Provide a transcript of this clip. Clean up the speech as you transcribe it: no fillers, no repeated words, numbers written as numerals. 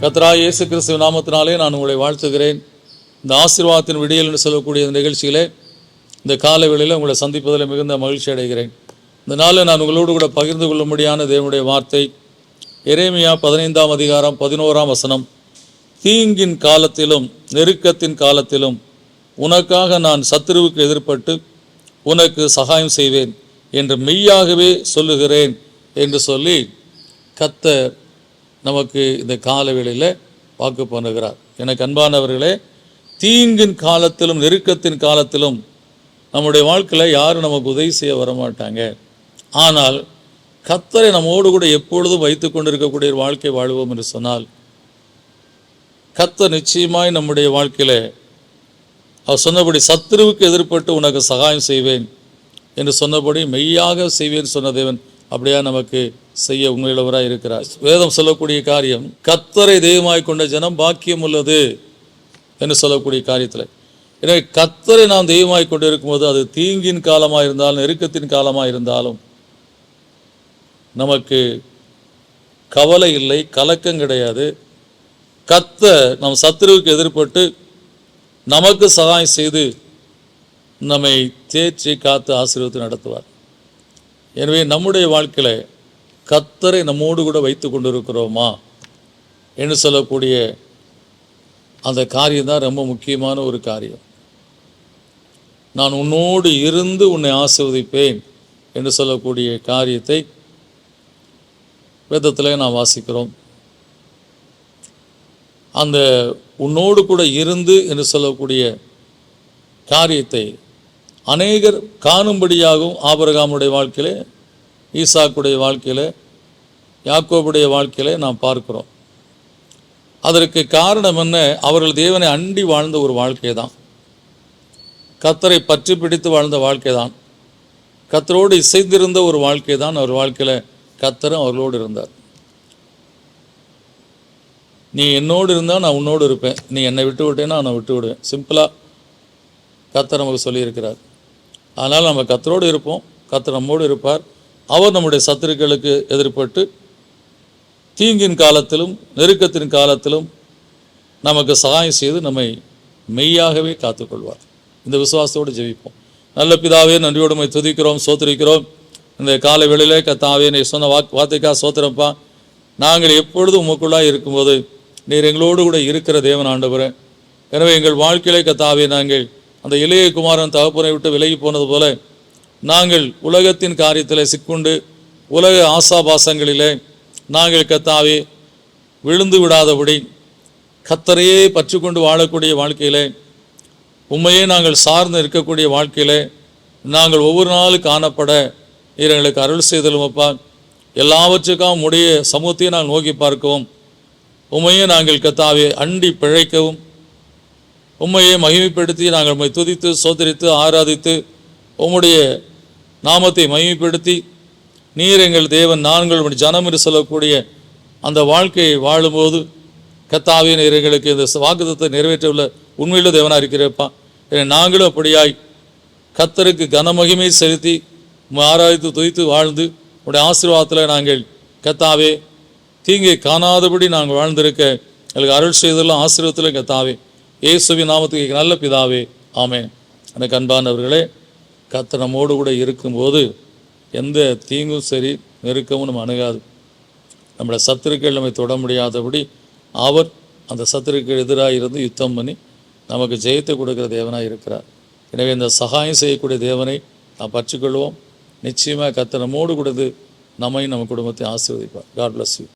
கர்த்தராகிய இயேசு கிறிஸ்துவின் நாமத்தினாலே நான் உங்களை வாழ்த்துகிறேன். இந்த ஆசீர்வாதத்தின் விடியல் என்று சொல்லக்கூடிய இந்த நிகழ்ச்சியிலே இந்த கால வேளையில் உங்களை சந்திப்பதில் மிகுந்த மகிழ்ச்சி அடைகிறேன். இந்த நாளில் நான் உங்களோடு கூட பகிர்ந்து கொள்ளும்படியான தேவனுடைய வார்த்தை எரேமியா 15ஆம் அதிகாரம் 11ஆம் வசனம். தீங்கின் காலத்திலும் நெருக்கத்தின் காலத்திலும் உனக்காக நான் சத்துருவுக்கு எதிர்ப்பட்டு உனக்கு சகாயம் செய்வேன் என்று மெய்யாகவே சொல்லுகிறேன் என்று சொல்லி கர்த்தர் நமக்கு இந்த காலவேளையில் வாக்கு பண்ணுகிறார். எனக்கு அன்பானவர்களே, தீங்கின் காலத்திலும் நெருக்கத்தின் காலத்திலும் நம்முடைய வாழ்க்கையில் யாரும் நமக்கு உதவி செய்ய வரமாட்டாங்க. ஆனால் கர்த்தரை நம்மோடு கூட எப்பொழுதும் வைத்து கொண்டிருக்கக்கூடிய ஒரு வாழ்க்கை வாழ்வோம் என்று சொன்னால் கர்த்தர் நிச்சயமாய் நம்முடைய வாழ்க்கையில் அவர் சொன்னபடி சத்துருவுக்கு எதிர்ப்பட்டு உனக்கு சகாயம் செய்வேன் என்று சொன்னபடி மெய்யாக செய்வேன் சொன்ன தேவன் அப்படியா நமக்கு செய்ய உண்மையுள்ளவராக இருக்கிறார். வேதம் சொல்லக்கூடிய காரியம், கர்த்தரை தெய்வமாய் கொண்ட ஜனம் பாக்கியம் உள்ளது என்று சொல்லக்கூடிய காரியத்தில், எனவே கர்த்தரை நாம் தெய்வமாய் கொண்டு இருக்கும்போது அது தீங்கின் காலமாக இருந்தாலும் நெருக்கத்தின் காலமாக இருந்தாலும் நமக்கு கவலை இல்லை, கலக்கம் கிடையாது. கர்த்தர் நம் சத்துருவுக்கு எதிர்ப்பட்டு நமக்கு சகாயம் செய்து நம்மை தேற்றி காத்து ஆசீர்வதித்து நடத்துவார். எனவே நம்முடைய வாழ்க்கையில் கர்த்தரை நம்மோடு கூட வைத்து கொண்டிருக்கிறோமா என்று சொல்லக்கூடிய அந்த காரியம் தான் ரொம்ப முக்கியமான ஒரு காரியம். நான் உன்னோடு இருந்து உன்னை ஆசீர்வதிப்பேன் என்று சொல்லக்கூடிய காரியத்தை வேதத்தில் நாம் வாசிக்கிறோம். அந்த உன்னோடு கூட இருந்து என்று சொல்லக்கூடிய காரியத்தை அநேகர் காணும்படியாகவும் ஆபிரகாமுடைய வாழ்க்கையிலே, ஈசாக்குடைய வாழ்க்கையில், யாக்கோபுடைய வாழ்க்கையில் நாம் பார்க்கிறோம். அதற்கு காரணம் என்ன? அவர்கள் தேவனை அண்டி வாழ்ந்த ஒரு வாழ்க்கை தான், கர்த்தரை பற்றி பிடித்து வாழ்ந்த வாழ்க்கை தான், கர்த்தரோடு இசைந்திருந்த ஒரு வாழ்க்கை தான். அவர் வாழ்க்கையில் கர்த்தரும் அவர்களோடு இருந்தார். நீ என்னோடு இருந்தால் நான் உன்னோடு இருப்பேன், நீ என்னை விட்டு விட்டேன்னா நான் விட்டு விடுவேன். சிம்பிளாக கர்த்தர் நமக்கு சொல்லியிருக்கிறார். அதனால் நம்ம கர்த்தரோடு இருப்போம், கர்த்தர் நம்மோடு இருப்பார். அவர் நம்முடைய சத்துருக்களுக்கு எதிர்ப்பட்டு தீங்கின் காலத்திலும் நெருக்கத்தின் காலத்திலும் நமக்கு சகாயம் செய்து நம்மை மெய்யாகவே காத்துக்கொள்வார். இந்த விசுவாசத்தோடு ஜெபிப்போம். நல்ல பிதாவே, நன்றியோடு துதிக்கிறோம், சோத்திரிக்கிறோம். இந்த கால வேளையிலே கர்த்தாவே, நீ சொன்ன வார்த்தைக்காக சோத்திரப்பா. நாங்கள் எப்பொழுதும் உமக்குள்ளாக இருக்கும்போது நீர் எங்களோடு கூட இருக்கிற தேவன் ஆண்டவரே. எனவே எங்கள் வாழ்க்கையிலே கர்த்தாவே, நாங்கள் அந்த இளைய குமாரன் தகப்பனை விட்டு விலகி போனது போல நாங்கள் உலகத்தின் காரியத்தில் சிக்குண்டு உலக ஆசாபாசங்களிலே நாங்கள் கர்த்தாவே விழுந்து விடாதபடி கர்த்தரையே பற்றி கொண்டு வாழக்கூடிய வாழ்க்கையிலே, உண்மையே நாங்கள் சார்ந்து இருக்கக்கூடிய வாழ்க்கையிலே நாங்கள் ஒவ்வொரு நாளும் காணப்பட நீர் எங்களுக்கு அருள் செய்தலும் அப்பா. எல்லாவற்றுக்காகவும் உடைய சமூகத்தையும் நாங்கள் நோக்கி பார்க்கவும், உண்மையே நாங்கள் கர்த்தாவே அண்டி பிழைக்கவும், உண்மையை மகிமைப்படுத்தி நாங்கள் உம்மை துதித்து சோதரித்து ஆராதித்து உம்முடைய நாமத்தை மகிமைப்படுத்தி நீர் எங்கள் தேவன், நாங்கள் உம்முடைய ஜனம் என்று சொல்லக்கூடிய அந்த வாழ்க்கையை வாழும்போது கர்த்தாவே, நீர் எங்களுக்கு இந்த வாக்குத்தத்தை நிறைவேற்ற உள்ள உண்மையுள்ள தேவனாக இருக்கிறப்பா. நாங்களும் அப்படியாய் கர்த்தருக்கு கனமகிமை செலுத்தி ஆராதித்து துதித்து வாழ்ந்து உடைய ஆசீர்வாதத்தில் நாங்கள் கர்த்தாவே தீங்கை காணாதபடி நாங்கள் வாழ்ந்திருக்க எங்களுக்கு அருள் செய்தெல்லாம் ஆசீர்வாதத்தில் கர்த்தாவே, இயேசுவின் நாமத்துக்கு நல்ல பிதாவே, ஆமென். எனக்கு அன்பானவர்களே, கர்த்தர் நம்மோடு கூட இருக்கும்போது எந்த தீங்கும் சரி நெருக்கமும் நம்ம அணுகாது. நம்மளோட சத்துருக்கள் நம்மை தொட முடியாதபடி அவர் அந்த சத்துருக்கள் எதிராக இருந்து யுத்தம் பண்ணி நமக்கு ஜெயத்தை கொடுக்குற தேவனாக இருக்கிறார். எனவே இந்த சகாயம் செய்யக்கூடிய தேவனை நாம் பற்றிக்கொள்வோம். நிச்சயமாக கர்த்தர் நம்மோடு கூடது நம்மையும் நம்ம குடும்பத்தை ஆசீர்வதிப்பார். God bless you.